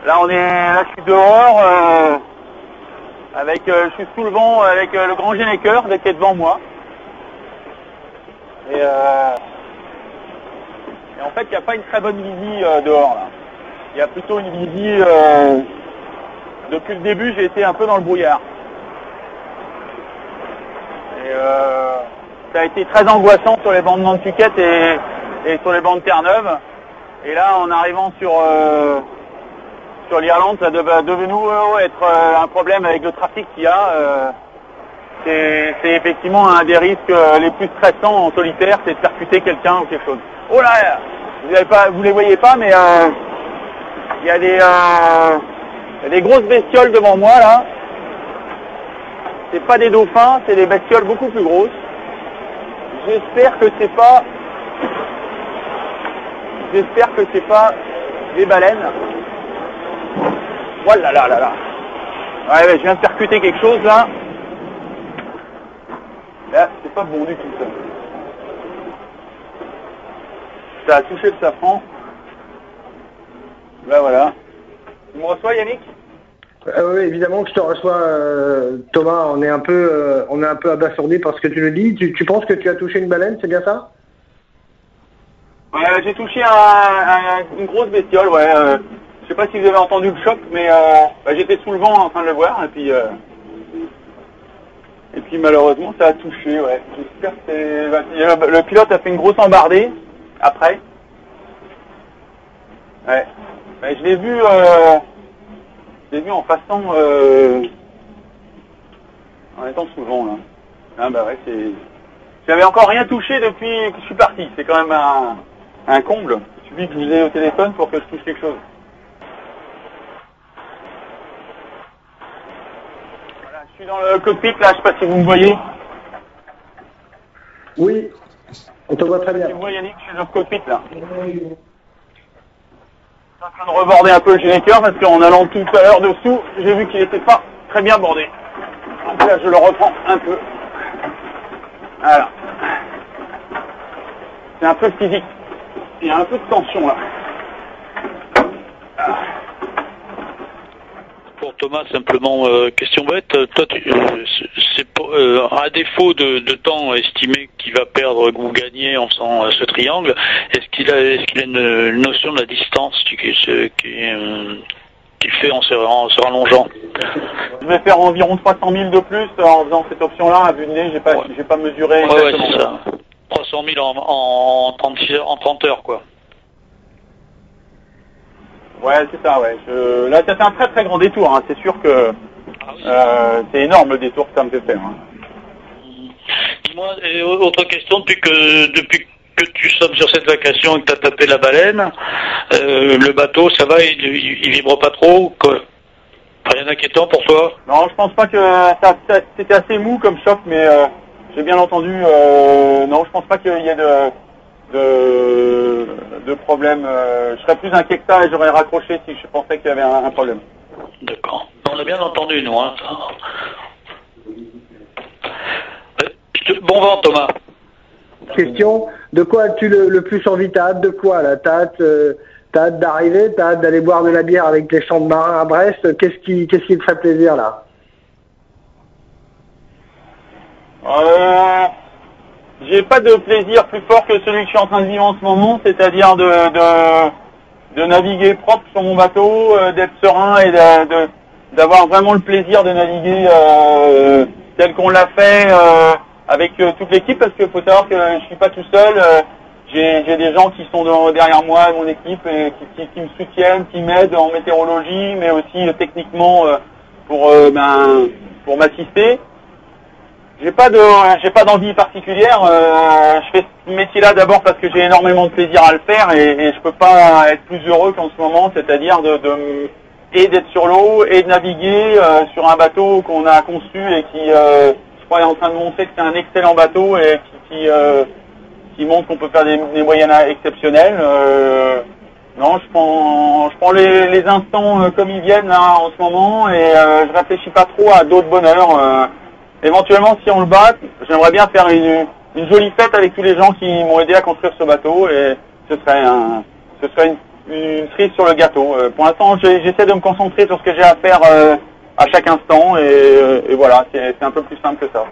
Là, je suis dehors, je suis sous le vent avec le grand Génécœur qui est devant moi. Et en fait, il n'y a pas une très bonne visie dehors là. Il y a plutôt une visie. Depuis le début, j'ai été un peu dans le brouillard. Et ça a été très angoissant sur les bancs de Nantucket et sur les bancs de Terre-Neuve. Et là, en arrivant sur l'Irlande, ça devenu être un problème avec le trafic qu'il y a. C'est effectivement un des risques les plus stressants en solitaire, c'est de percuter quelqu'un ou quelque chose. Oh là, vous les voyez pas, mais il y a des grosses bestioles devant moi là. C'est pas des dauphins, c'est des bestioles beaucoup plus grosses. J'espère que c'est pas des baleines. Voilà là là là. Ouais, je viens de percuter quelque chose là. Là, c'est pas bon du tout ça. Ça a touché le safran. Là voilà. Tu me reçois Yannick? Oui, évidemment que je te reçois, Thomas. On est un peu abasourdi par ce que tu nous dis. Tu penses que tu as touché une baleine, c'est bien ça? Ouais, j'ai touché une grosse bestiole, ouais. Je sais pas si vous avez entendu le choc, mais j'étais sous le vent en train de le voir, et puis malheureusement ça a touché, ouais. J'espère que le pilote a fait une grosse embardée après. Ouais. Je l'ai vu en passant en étant sous le vent là. Ah bah ouais, j'avais encore rien touché depuis que je suis parti. C'est quand même un comble. Il suffit que je vous ai au téléphone pour que je touche quelque chose. Voilà, je suis dans le cockpit là, je sais pas si vous me voyez. Oui, on te voit très bien. Si vous voyez Yannick, je suis dans le cockpit là. Je suis en train de reborder un peu le Génécœur parce qu'en allant tout à l'heure dessous, j'ai vu qu'il n'était pas très bien bordé. Donc là, je le reprends un peu. Voilà. C'est un peu physique. Il y a un peu de tension là. Pour Thomas, simplement, question bête. Toi, à défaut de temps estimé qu'il va perdre ou gagner en faisant ce triangle, est-ce qu'il a une notion de la distance qu'il fait en se rallongeant? Je vais faire environ 300 000 de plus en faisant cette option-là. À vue de nez, j'ai pas mesuré exactement. Ouais, c'est ça. 300 000 en 30 heures, quoi. Ouais, c'est ça, ouais. Là, ça fait un très très grand détour, hein. C'est sûr que c'est énorme le détour que ça me fait faire. Hein. Dis-moi, autre question, depuis que tu sommes sur cette vacation et que tu as tapé la baleine, le bateau, ça va, il vibre pas trop, quoi? Rien d'inquiétant pour toi? Non, je pense pas que c'était assez mou comme choc, mais j'ai bien entendu. Non, je pense pas qu'il y ait de problème. Je serais plus inquiet que ça et j'aurais raccroché si je pensais qu'il y avait un problème. D'accord. On a bien entendu, nous. Hein. Bon vent, Thomas. Question, de quoi as-tu le plus envie? T'as hâte de quoi là? T'as hâte d'arriver? T'as hâte d'aller boire de la bière avec les champs de marins à Brest? Qu'est-ce qui te ferait plaisir là? J'ai pas de plaisir plus fort que celui que je suis en train de vivre en ce moment, c'est-à-dire de naviguer propre sur mon bateau, d'être serein et d'avoir vraiment le plaisir de naviguer tel qu'on l'a fait avec toute l'équipe, parce qu'il faut savoir que je suis pas tout seul. J'ai des gens qui sont derrière moi, mon équipe, et qui me soutiennent, qui m'aident en météorologie, mais aussi techniquement pour m'assister. J'ai pas d'envie particulière. Je fais ce métier-là d'abord parce que j'ai énormément de plaisir à le faire et je peux pas être plus heureux qu'en ce moment, c'est-à-dire d'être sur l'eau et de naviguer sur un bateau qu'on a conçu et qui, je crois, est en train de montrer que c'est un excellent bateau et qui montre qu'on peut faire des moyennes exceptionnelles. Non, je prends les instants comme ils viennent là en ce moment et je réfléchis pas trop à d'autres bonheurs. Éventuellement, si on le bat, j'aimerais bien faire une jolie fête avec tous les gens qui m'ont aidé à construire ce bateau et ce serait une cerise sur le gâteau. Pour l'instant, j'essaie de me concentrer sur ce que j'ai à faire à chaque instant et voilà, c'est un peu plus simple que ça.